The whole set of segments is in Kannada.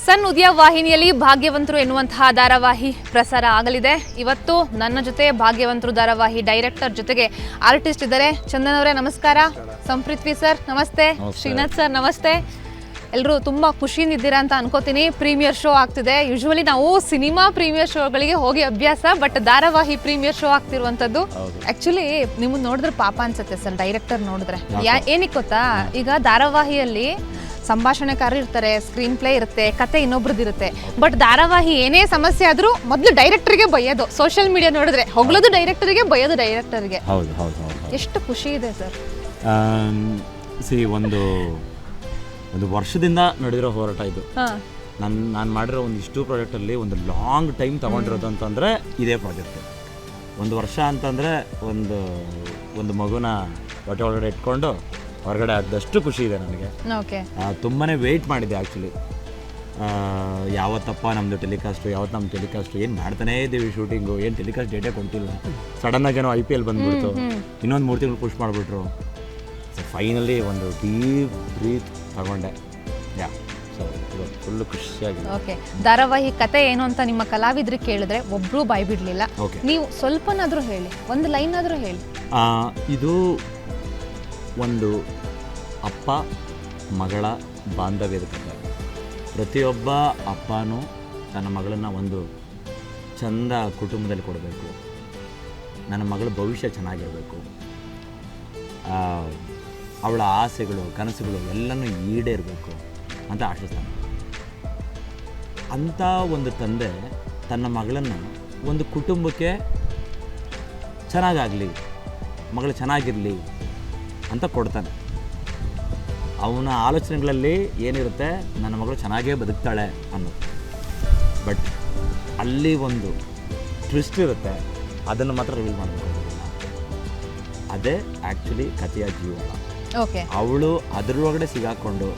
ಸನ್ ಉದಯ ವಾಹಿನಿಯಲ್ಲಿ ಭಾಗ್ಯವಂತರು ಎನ್ನುವಂತಹ ಧಾರಾವಾಹಿ ಪ್ರಸಾರ ಆಗಲಿದೆ. ಇವತ್ತು ನನ್ನ ಜೊತೆ ಭಾಗ್ಯವಂತರು ಧಾರಾವಾಹಿ ಡೈರೆಕ್ಟರ್ ಜೊತೆಗೆ ಆರ್ಟಿಸ್ಟ್ ಇದ್ದಾರೆ. ಚಂದನ್ ಅವರೇ ನಮಸ್ಕಾರ. ಸಂಪ್ರೀತ್ವಿ ಸರ್ ನಮಸ್ತೆ. ಶ್ರೀನಾಥ್ ಸರ್ ನಮಸ್ತೆ. ಎಲ್ಲರೂ ತುಂಬ ಖುಷಿಯಿಂದ ಇದ್ದೀರಾ ಅಂತ ಅನ್ಕೋತೀನಿ. ಪ್ರೀಮಿಯರ್ ಶೋ ಆಗ್ತಿದೆ. ಯೂಶುವಲಿ ನಾವು ಸಿನಿಮಾ ಪ್ರೀಮಿಯರ್ ಶೋಗಳಿಗೆ ಹೋಗಿ ಅಭ್ಯಾಸ, ಬಟ್ ಧಾರಾವಾಹಿ ಪ್ರೀಮಿಯರ್ ಶೋ ಆಗ್ತಿರುವಂಥದ್ದು. ಆ್ಯಕ್ಚುಲಿ ನಿಮ್ಮನ್ನು ನೋಡಿದ್ರೆ ಪಾಪ ಅನ್ಸುತ್ತೆ ಸರ್, ಡೈರೆಕ್ಟರ್ ನೋಡಿದ್ರೆ. ಏನಕ್ಕೆ ಗೊತ್ತಾ, ಈಗ ಧಾರಾವಾಹಿಯಲ್ಲಿ ಸಂಭಾಷಣೆಕಾರರು ಇರ್ತಾರೆ, ಸ್ಕ್ರೀನ್ ಪ್ಲೇ ಇರುತ್ತೆ, ಕತೆ ಇನ್ನೊಬ್ರದ್ದಿರುತ್ತೆ. ಬಟ್ ಧಾರಾವಾಹಿ ಏನೇ ಸಮಸ್ಯೆ ಆದರೂ ಮೊದಲು ಡೈರೆಕ್ಟರ್ಗೆ ಬೈಯೋದು. ಸೋಷಿಯಲ್ ಮೀಡಿಯಾ ನೋಡಿದ್ರೆ ಹೊಗಳೋದು ಡೈರೆಕ್ಟರ್ಗೆ, ಬೈಯೋದು ಡೈರೆಕ್ಟರ್ಗೆ. ಹೌದು ಹೌದು ಹೌದು. ಎಷ್ಟು ಖುಷಿ ಇದೆ ಸರ್. ಒಂದು ವರ್ಷದಿಂದ ನಡೆದಿರೋ ಹೋರಾಟ ಇದು. ನಾನು ಮಾಡಿರೋ ಒಂದಿಷ್ಟು ಪ್ರಾಜೆಕ್ಟಲ್ಲಿ ಒಂದು ಲಾಂಗ್ ಟೈಮ್ ತಗೊಂಡಿರೋದು ಅಂತಂದರೆ ಇದೇ ಪ್ರಾಜೆಕ್ಟ್. ಒಂದು ವರ್ಷ ಅಂತಂದರೆ ಒಂದು ಮಗುನ ಹೊಟ್ಟೆ ಒಳಗಡೆ ಇಟ್ಕೊಂಡು ಹೊರಗಡೆ ಆದಷ್ಟು ಖುಷಿ ಇದೆ ನನಗೆ. ತುಂಬಾ ವೆಯ್ಟ್ ಮಾಡಿದ್ದೆ ಆ್ಯಕ್ಚುಲಿ. ಯಾವತ್ತಪ್ಪ ನಮ್ಮದು ಟೆಲಿಕಾಸ್ಟು, ನಮ್ಮ ಟೆಲಿಕಾಸ್ಟು, ಏನು ಮಾಡ್ತಾನೇ ಇದ್ದೀವಿ ಶೂಟಿಂಗು, ಏನು ಟೆಲಿಕಾಸ್ಟ್ ಡೇಟೇ ಕೊಡ್ತಿಲ್ಲ. ಸಡನ್ನಾಗೇನೋ IPL ಬಂದುಬಿಡ್ತು, ಇನ್ನೊಂದು 3 ತಿಂಗಳು ಪುಷ್ ಮಾಡಿಬಿಟ್ರು. ಸೊ ಫೈನಲಿ ಒಂದು ಡೀಪ್ ಬ್ರೀತ್ ತಗೊಂಡೆ. ಸೊ ಫುಲ್ಲು ಖುಷಿಯಾಗಿದೆ. ಓಕೆ, ಧಾರಾವಾಹಿ ಕತೆ ಏನು ಅಂತ ನಿಮ್ಮ ಕಲಾವಿದ್ರಿಗೆ ಕೇಳಿದ್ರೆ ಒಬ್ಬರೂ ಬಾಯ್ ಬಿಡಲಿಲ್ಲ. ನೀವು ಸ್ವಲ್ಪನಾದರೂ ಹೇಳಿ, ಒಂದು ಲೈನ್ ಆದರೂ ಹೇಳಿ. ಇದು ಒಂದು ಅಪ್ಪ ಮಗಳ ಬಾಂಧವ್ಯದ ಕಥೆ. ಪ್ರತಿಯೊಬ್ಬ ಅಪ್ಪನೂ ತನ್ನ ಮಗಳನ್ನು ಒಂದು ಚಂದ ಕುಟುಂಬದಲ್ಲಿ ಕೊಡಬೇಕು, ನನ್ನ ಮಗಳ ಭವಿಷ್ಯ ಚೆನ್ನಾಗಿರಬೇಕು, ಅವಳ ಆಸೆಗಳು ಕನಸುಗಳು ಎಲ್ಲನೂ ಈಡೇರಬೇಕು ಅಂತ ಆಶಿಸ್ತಾನೆ. ಅಂಥ ಒಂದು ತಂದೆ ತನ್ನ ಮಗಳನ್ನು ಒಂದು ಕುಟುಂಬಕ್ಕೆ ಚೆನ್ನಾಗಾಗಲಿ, ಮಗಳು ಚೆನ್ನಾಗಿರಲಿ ಅಂತ ಕೊಡ್ತಾನೆ. ಅವನ ಆಲೋಚನೆಗಳಲ್ಲಿ ಏನಿರುತ್ತೆ, ನನ್ನ ಮಗಳು ಚೆನ್ನಾಗೇ ಬದುಕ್ತಾಳೆ ಅನ್ನೋದು. ಬಟ್ ಅಲ್ಲಿ ಒಂದು ಟ್ವಿಸ್ಟ್ ಇರುತ್ತೆ, ಅದನ್ನು ಮಾತ್ರ ರಿವೀಲ್ ಮಾಡಬೇಕಾಗೋದಿಲ್ಲ. ಅದೇ ಆ್ಯಕ್ಚುಲಿ ಕಥೆಯ ಜೀವನ. ಅವಳು ಅದರೊಳಗಡೆ ಸಿಗಾಕೊಂಡು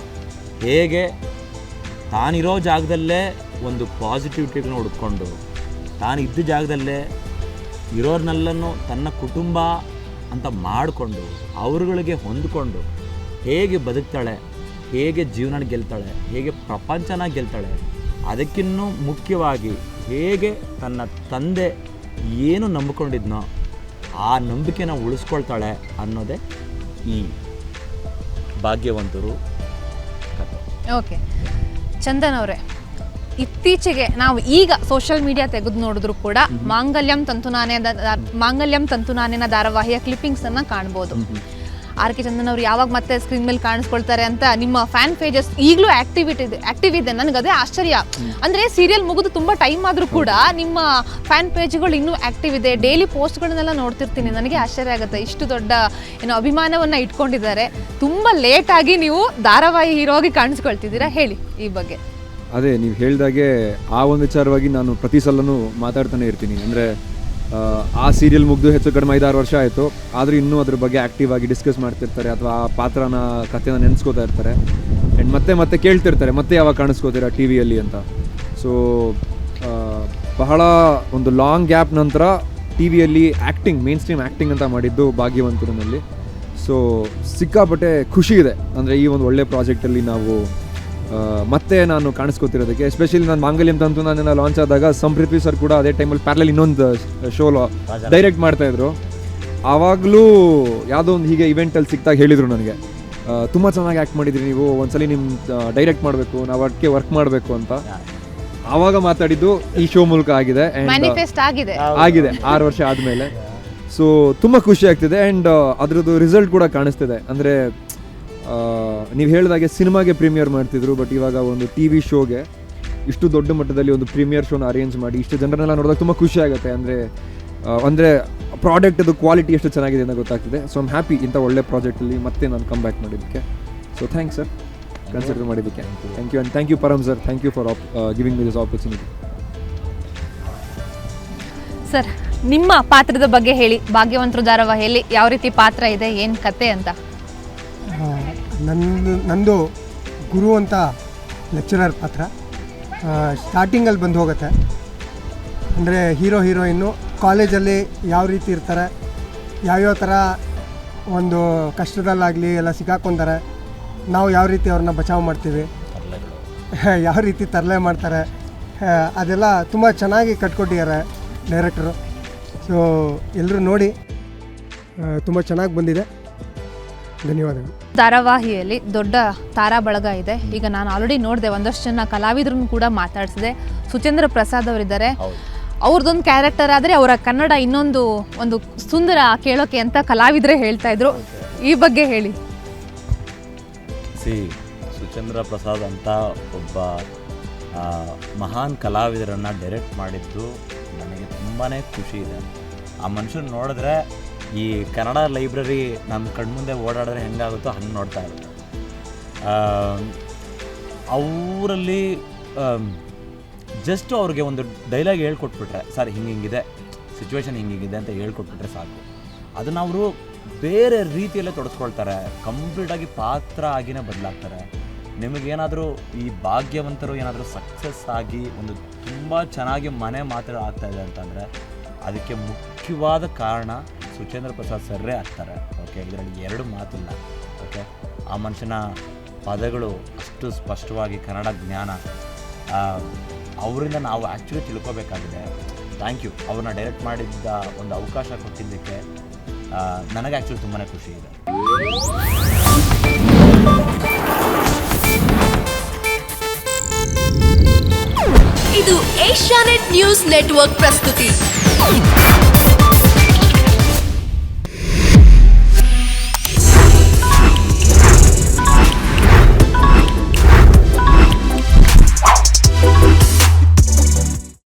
ಹೇಗೆ ತಾನಿರೋ ಜಾಗದಲ್ಲೇ ಒಂದು ಪಾಸಿಟಿವಿಟಿಗಳನ್ನ ಹುಡ್ಕೊಂಡು, ತಾನಿದ್ದ ಜಾಗದಲ್ಲೇ ಇರೋರ್ನೆಲ್ಲನೂ ತನ್ನ ಕುಟುಂಬ ಅಂತ ಮಾಡಿಕೊಂಡು ಅವರುಗಳಿಗೆ ಹೊಂದ್ಕೊಂಡು ಹೇಗೆ ಬದುಕ್ತಾಳೆ, ಹೇಗೆ ಜೀವನ ಗೆಲ್ತಾಳೆ, ಹೇಗೆ ಪ್ರಪಂಚನ ಗೆಲ್ತಾಳೆ, ಅದಕ್ಕಿನ್ನೂ ಮುಖ್ಯವಾಗಿ ಹೇಗೆ ತನ್ನ ತಂದೆ ಏನು ನಂಬಿಕೊಂಡಿದ್ನೋ ಆ ನಂಬಿಕೆನ ಉಳಿಸ್ಕೊಳ್ತಾಳೆ ಅನ್ನೋದೇ ಈ ಭಾಗ್ಯವಂತರು ಕಥೆ. ಓಕೆ ಚಂದನ್ ಅವರೇ, ಇತ್ತೀಚೆಗೆ ನಾವು ಈಗ ಸೋಷಿಯಲ್ ಮೀಡಿಯಾ ತೆಗೆದು ನೋಡಿದ್ರು ಕೂಡ ಮಾಂಗಲ್ಯಂ ತಂತುನಾನೆನ ಧಾರಾವಾಹಿಯ ಕ್ಲಿಪ್ಪಿಂಗ್ಸ್ ಅನ್ನ ಕಾಣ್ಬೋದು. RK ಚಂದನ್ ಅವರು ಯಾವಾಗ ಮತ್ತೆ ಸ್ಕ್ರೀನ್ ಮೇಲೆ ಕಾಣಿಸ್ಕೊಳ್ತಾರೆ ಅಂತ ನಿಮ್ಮ ಫ್ಯಾನ್ ಪೇಜಸ್ ಈಗಲೂ ಆಕ್ಟಿವ್ ಇದೆ. ನನಗೆ ಅದೇ ಆಶ್ಚರ್ಯ. ಅಂದ್ರೆ ಸೀರಿಯಲ್ ಮುಗಿದು ತುಂಬಾ ಟೈಮ್ ಆದ್ರೂ ಕೂಡ ನಿಮ್ಮ ಫ್ಯಾನ್ ಪೇಜ್ಗಳು ಇನ್ನೂ ಆಕ್ಟಿವ್ ಇದೆ. ಡೈಲಿ ಪೋಸ್ಟ್ಗಳನ್ನೆಲ್ಲ ನೋಡ್ತಿರ್ತೀನಿ. ನನಗೆ ಆಶ್ಚರ್ಯ ಆಗುತ್ತೆ, ಇಷ್ಟು ದೊಡ್ಡ ಅಭಿಮಾನವನ್ನ ಇಟ್ಕೊಂಡಿದ್ದಾರೆ. ತುಂಬಾ ಲೇಟ್ ಆಗಿ ನೀವು ಧಾರಾವಾಹಿ ಹೀರೋಗಿ ಕಾಣಿಸ್ಕೊಳ್ತಿದ್ದೀರಾ, ಹೇಳಿ ಈ ಬಗ್ಗೆ. ಅದೇ ನೀವು ಹೇಳಿದಾಗೆ ಆ ಒಂದು ವಿಚಾರವಾಗಿ ನಾನು ಪ್ರತಿ ಸಲನೂ ಮಾತಾಡ್ತಾನೆ ಇರ್ತೀನಿ. ಅಂದರೆ ಆ ಸೀರಿಯಲ್ ಮುಗಿದು ಹೆಚ್ಚು ಕಡಿಮೆ 5-6 ವರ್ಷ ಆಯಿತು, ಆದರೂ ಇನ್ನೂ ಅದ್ರ ಬಗ್ಗೆ ಆ್ಯಕ್ಟಿವ್ ಆಗಿ ಡಿಸ್ಕಸ್ ಮಾಡ್ತಿರ್ತಾರೆ, ಅಥವಾ ಆ ಪಾತ್ರನ ಕಥೆನ ನೆನೆಸ್ಕೋತಾ ಇರ್ತಾರೆ. ಆ್ಯಂಡ್ ಮತ್ತೆ ಕೇಳ್ತಿರ್ತಾರೆ, ಮತ್ತೆ ಯಾವಾಗ ಕಾಣಿಸ್ಕೋತೀರಾ TV ಯಲ್ಲಿ ಅಂತ. ಸೊ ಬಹಳ ಒಂದು ಲಾಂಗ್ ಗ್ಯಾಪ್ ನಂತರ TV ಯಲ್ಲಿ ಆ್ಯಕ್ಟಿಂಗ್, ಮೇನ್ ಸ್ಟ್ರೀಮ್ ಆ್ಯಕ್ಟಿಂಗ್ ಅಂತ ಮಾಡಿದ್ದು ಭಾಗ್ಯವಂತರಲ್ಲಿ. ಸೊ ಸಿಕ್ಕಾಪಟ್ಟೆ ಖುಷಿ ಇದೆ. ಅಂದರೆ ಈ ಒಂದು ಒಳ್ಳೆ ಪ್ರಾಜೆಕ್ಟಲ್ಲಿ ನಾವು ಮತ್ತೆ ನಾನು ಕಾಣಿಸ್ಕೊತಿರೋದಕ್ಕೆ. ಎಸ್ಪೆಷಲಿ ನಾನು ಮಾಂಗಲ್ಯಂ ತಂತುನಾನೆನ ಲಾಂಚ್ ಆದಾಗ ಸಂಪ್ರೀತ್ವಿ ಸರ್ ಕೂಡ ಅದೇ ಟೈಮಲ್ಲಿ ಪ್ಯಾರಲಲ್ ಇನ್ನೊಂದು ಶೋ ಡೈರೆಕ್ಟ್ ಮಾಡ್ತಾಯಿದ್ರು. ಆವಾಗಲೂ ಯಾವುದೋ ಒಂದು ಹೀಗೆ ಇವೆಂಟಲ್ಲಿ ಸಿಕ್ತಾಗ ಹೇಳಿದರು ನನಗೆ, ತುಂಬ ಚೆನ್ನಾಗಿ ಆ್ಯಕ್ಟ್ ಮಾಡಿದ್ರಿ ನೀವು, ಒಂದ್ಸಲಿ ನಿಮ್ಮ ಡೈರೆಕ್ಟ್ ಮಾಡಬೇಕು, ನಾವು ಅದಕ್ಕೆ ವರ್ಕ್ ಮಾಡಬೇಕು ಅಂತ. ಆವಾಗ ಮಾತಾಡಿದ್ದು ಈ ಶೋ ಮೂಲಕ ಆಗಿದೆ, ಆಗಿದೆ 6 ವರ್ಷ ಆದಮೇಲೆ. ಸೊ ತುಂಬ ಖುಷಿ ಆಗ್ತಿದೆ. ಆ್ಯಂಡ್ ಅದರದ್ದು ರಿಸಲ್ಟ್ ಕೂಡ ಕಾಣಿಸ್ತಿದೆ. ಅಂದರೆ ನೀವು ಹೇಳಿದಾಗೆ ಸಿನಿಮಾಗೆ ಪ್ರೀಮಿಯರ್ ಮಾಡ್ತಿದ್ರು, ಬಟ್ ಇವಾಗ ಒಂದು TV ಶೋಗೆ ಇಷ್ಟು ದೊಡ್ಡ ಮಟ್ಟದಲ್ಲಿ ಒಂದು ಪ್ರೀಮಿಯರ್ ಶೋನ ಅರೇಂಜ್ ಮಾಡಿ ಇಷ್ಟು ಜನರನ್ನೆಲ್ಲ ನೋಡಿದಾಗ ತುಂಬ ಖುಷಿ ಆಗುತ್ತೆ. ಅಂದರೆ ಪ್ರಾಡಕ್ಟದು ಕ್ವಾಲಿಟಿ ಎಷ್ಟು ಚೆನ್ನಾಗಿದೆ ಅಂತ ಗೊತ್ತಾಗ್ತಿದೆ. ಸೊ ಐಮ್ ಹ್ಯಾಪಿ ಇಂಥ ಒಳ್ಳೆ ಪ್ರಾಜೆಕ್ಟಲ್ಲಿ ಮತ್ತೆ ನಾನು ಕಮ್ ಬ್ಯಾಕ್ ಮಾಡಿದ್ದಕ್ಕೆ. ಸೊ ಥ್ಯಾಂಕ್ಸ್ ಸರ್, ಕನ್ಸಿಡರ್ ಮಾಡಿದ್ದಕ್ಕೆ. Thank you. And thank you Param sir, thank you for giving me this opportunity. Sir, ನಿಮ್ಮ ಪಾತ್ರದ ಬಗ್ಗೆ ಹೇಳಿ. ಭಾಗ್ಯವಂತರು ಧಾರಾವಾಹಿಯಲ್ಲಿ ಯಾವ ರೀತಿ ಪಾತ್ರ ಇದೆ, ಏನು ಕತೆ ಅಂತ? ನಂದು ಗುರು ಅಂತ ಲೆಕ್ಚರರ್ ಪಾತ್ರ. ಸ್ಟಾರ್ಟಿಂಗಲ್ಲಿ ಬಂದು ಹೋಗುತ್ತೆ. ಅಂದರೆ ಹೀರೋಯಿನ್ನು ಕಾಲೇಜಲ್ಲಿ ಯಾವ ರೀತಿ ಇರ್ತಾರೆ, ಯಾವ್ಯಾವ ಥರ ಒಂದು ಕಷ್ಟದಲ್ಲಾಗಲಿ ಎಲ್ಲ ಸಿಕ್ಕಾಕ್ಕೊಂತಾರೆ, ನಾವು ಯಾವ ರೀತಿ ಅವ್ರನ್ನ ಬಚಾವ್ ಮಾಡ್ತೀವಿ, ಯಾವ ರೀತಿ ತರಲೆ ಮಾಡ್ತಾರೆ ಅದೆಲ್ಲ ತುಂಬ ಚೆನ್ನಾಗಿ ಕಟ್ಕೊಟ್ಟಿದ್ದಾರೆ ಡೈರೆಕ್ಟ್ರು. ಸೊ ಎಲ್ಲರೂ ನೋಡಿ, ತುಂಬ ಚೆನ್ನಾಗಿ ಬಂದಿದೆ. ಧನ್ಯವಾದಗಳು. ಧಾರಾವಾಹಿಯಲ್ಲಿ ದೊಡ್ಡ ತಾರಾ ಬಳಗ ಇದೆ. ಈಗ ನಾನು ಆಲ್ರೆಡಿ ನೋಡಿದೆ, ಒಂದಷ್ಟು ಜನ ಕಲಾವಿದ್ರನ್ನು ಕೂಡ ಮಾತಾಡಿಸಿದೆ. ಸುಚೇಂದ್ರ ಪ್ರಸಾದ್ ಅವರಿದ್ದಾರೆ. ಅವ್ರದ್ದೊಂದು ಕ್ಯಾರೆಕ್ಟರ್ ಆದರೆ ಅವರ ಕನ್ನಡ ಇನ್ನೊಂದು ಒಂದು ಸುಂದರ ಕೇಳೋಕೆ ಅಂತ ಕಲಾವಿದರೇ ಹೇಳ್ತಾ ಇದ್ರು. ಈ ಬಗ್ಗೆ ಹೇಳಿ. ಸುಚೇಂದ್ರ ಪ್ರಸಾದ್ ಅಂತ ಒಬ್ಬ ಮಹಾನ್ ಕಲಾವಿದರನ್ನು ಡೈರೆಕ್ಟ್ ಮಾಡಿದ್ದು ನನಗೆ ತುಂಬಾ ಖುಷಿ ಇದೆ. ಆ ಮನುಷ್ಯನ ನೋಡಿದ್ರೆ ಈ ಕನ್ನಡ ಲೈಬ್ರರಿ ನಮ್ಮ ಕಣ್ಮುಂದೆ ಓಡಾಡಿದ್ರೆ ಹೆಂಗಾಗುತ್ತೋ ಹಂಗೆ ನೋಡ್ತಾ ಇರುತ್ತೆ. ಅವರಲ್ಲಿ ಜಸ್ಟ್ ಅವ್ರಿಗೆ ಒಂದು ಡೈಲಾಗ್ ಹೇಳ್ಕೊಟ್ಬಿಟ್ರೆ, ಸರ್ ಹಿಂಗಿದೆ ಸಿಚುವೇಶನ್ ಹಿಂಗಿದೆ ಅಂತ ಹೇಳ್ಕೊಟ್ಬಿಟ್ರೆ ಸಾಕು, ಅದನ್ನು ಅವರು ಬೇರೆ ರೀತಿಯಲ್ಲೇ ತೊಡಸ್ಕೊಳ್ತಾರೆ. ಕಂಪ್ಲೀಟಾಗಿ ಪಾತ್ರ ಆಗಿನೇ ಬದಲಾಗ್ತಾರೆ. ನಿಮಗೇನಾದರೂ ಈ ಭಾಗ್ಯವಂತರು ಏನಾದರೂ ಸಕ್ಸಸ್ ಆಗಿ ಒಂದು ತುಂಬ ಚೆನ್ನಾಗಿ ಮನೆ ಮಾತ್ರ ಆಗ್ತಾಯಿದೆ ಅಂತಂದರೆ ಅದಕ್ಕೆ ಮುಖ್ಯವಾದ ಕಾರಣ ಸುಚೇಂದ್ರ ಪ್ರಸಾದ್ ಸರ್ರೇ ಆಗ್ತಾರೆ. ಓಕೆ, ಇದರಲ್ಲಿ ಎರಡು ಮಾತಿಲ್ಲ. ಓಕೆ, ಆ ಮನುಷ್ಯನ ಪದಗಳು ಅಷ್ಟು ಸ್ಪಷ್ಟವಾಗಿ ಕನ್ನಡ ಜ್ಞಾನ ಅವರಿಂದ ನಾವು ಆ್ಯಕ್ಚುಲಿ ತಿಳ್ಕೊಬೇಕಾಗಿದೆ. Thank you. ಅವ್ರನ್ನ ಡೈರೆಕ್ಟ್ ಮಾಡಿದ್ದ ಒಂದು ಅವಕಾಶ ಕೊಟ್ಟಿದ್ದಕ್ಕೆ ನನಗೆ ಆ್ಯಕ್ಚುಲಿ ತುಂಬಾ ಖುಷಿ ಇದೆ. ಇದು ಏಷ್ಯಾನೆಟ್ ನ್ಯೂಸ್ ನೆಟ್ವರ್ಕ್ ಪ್ರಸ್ತುತಿ.